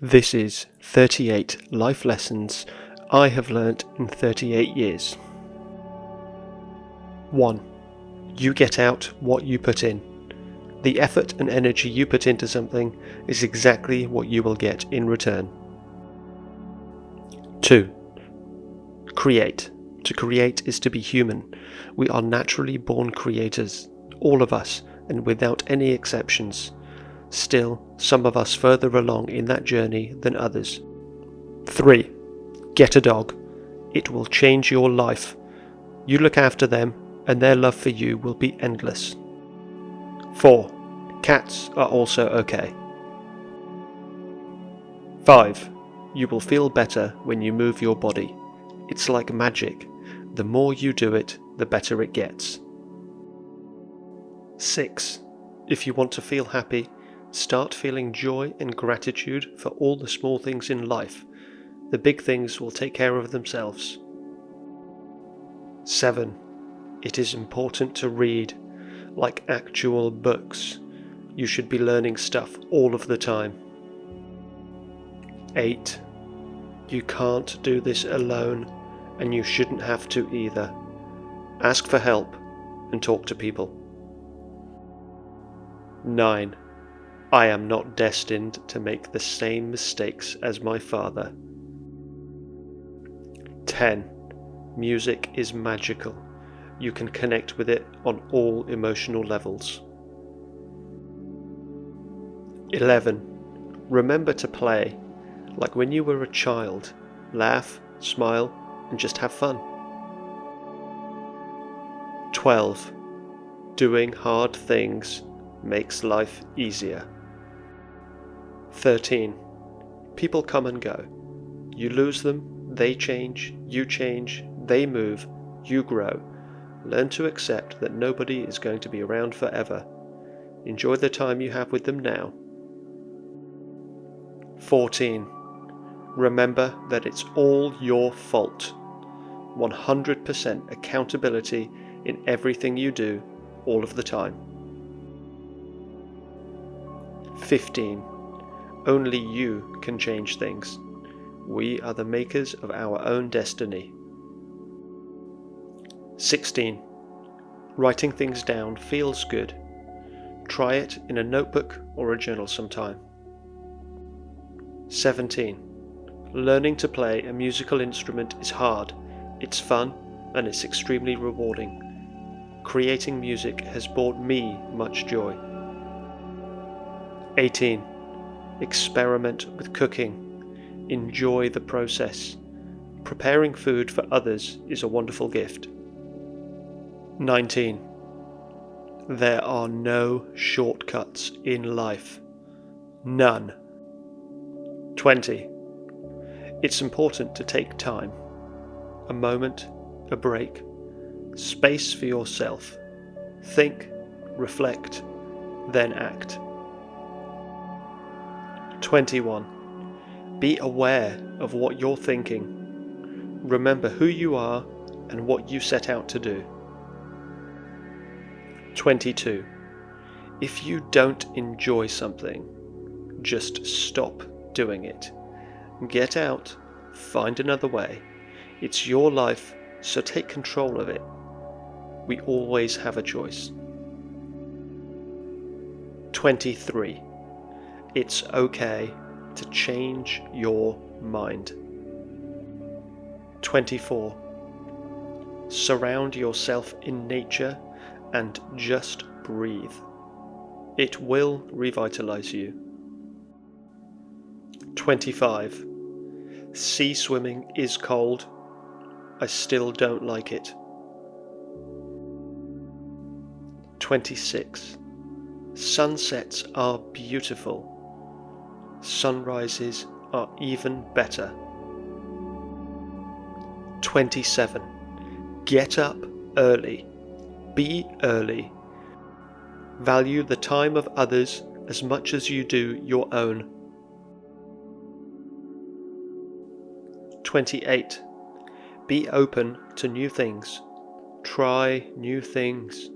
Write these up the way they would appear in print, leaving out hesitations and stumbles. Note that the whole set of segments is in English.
This is 38 life lessons I have learnt in 38 years. 1. You get out what you put in. The effort and energy you put into something is exactly what you will get in return. 2. Create. To create is to be human. We are naturally born creators, all of us, and without any exceptions. Still, some of us further along in that journey than others. 3. Get a dog. It will change your life. You look after them, and their love for you will be endless. 4. Cats are also okay. 5. You will feel better when you move your body. It's like magic. The more you do it, the better it gets. 6. If you want to feel happy, start feeling joy and gratitude for all the small things in life. The big things will take care of themselves. 7. It is important to read, like actual books. You should be learning stuff all of the time. 8. You can't do this alone, and you shouldn't have to either. Ask for help and talk to people. 9. I am not destined to make the same mistakes as my father. 10. Music is magical. You can connect with it on all emotional levels. 11. Remember to play, like when you were a child. Laugh, smile, and just have fun. 12. Doing hard things makes life easier. 13. People come and go. You lose them, they change, you change, they move, you grow. Learn to accept that nobody is going to be around forever. Enjoy the time you have with them now. 14. Remember that it's all your fault. 100% accountability in everything you do, all of the time. 15. Only you can change things. We are the makers of our own destiny. 16. Writing things down feels good. Try it in a notebook or a journal sometime. 17. Learning to play a musical instrument is hard, it's fun, and it's extremely rewarding. Creating music has brought me much joy. 18. Experiment with cooking. Enjoy the process. Preparing food for others is a wonderful gift. 19. There are no shortcuts in life. None. 20. It's important to take time. A moment, a break, space for yourself. Think, reflect, then act. 21. Be aware of what you're thinking. Remember who you are and what you set out to do. 22. If you don't enjoy something, just stop doing it. Get out, find another way. It's your life, so take control of it. We always have a choice. 23. It's okay to change your mind. 24. Surround yourself in nature and just breathe. It will revitalize you. 25. Sea swimming is cold. I still don't like it. 26. Sunsets are beautiful. Sunrises are even better. 27. Get up early. Be early. Value the time of others as much as you do your own. 28. Be open to new things. Try new things,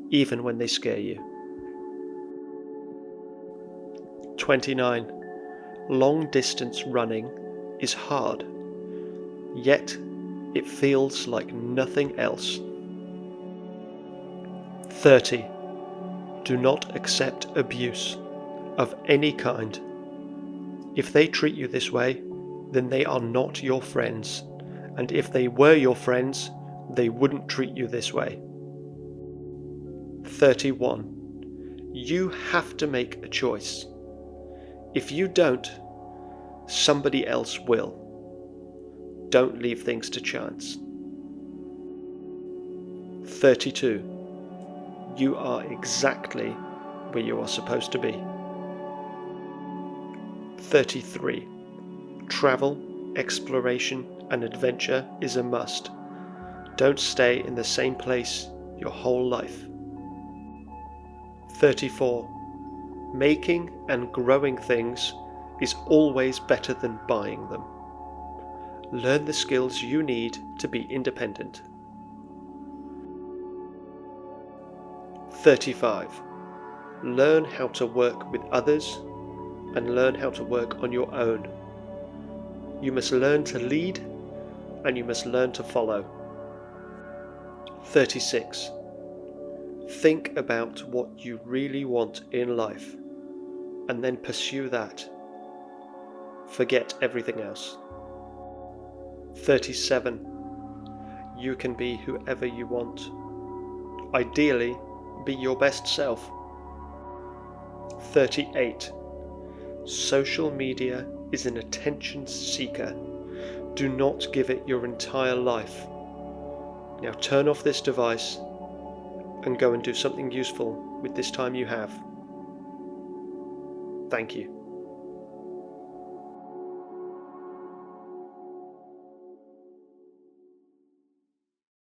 even when they scare you. 29. Long distance running is hard, yet it feels like nothing else. 30. Do not accept abuse of any kind. If they treat you this way, then they are not your friends, and if they were your friends, they wouldn't treat you this way. 31. You have to make a choice. If you don't, somebody else will. Don't leave things to chance. 32. You are exactly where you are supposed to be. 33. Travel, exploration, and adventure is a must. Don't stay in the same place your whole life. 34. Making and growing things is always better than buying them. Learn the skills you need to be independent. 35. Learn how to work with others and learn how to work on your own. You must learn to lead and you must learn to follow. 36. Think about what you really want in life and then pursue that. Forget everything else. 37. You can be whoever you want. Ideally, be your best self. 38. Social media is an attention seeker. Do not give it your entire life. Now turn off this device and go and do something useful with this time you have. Thank you.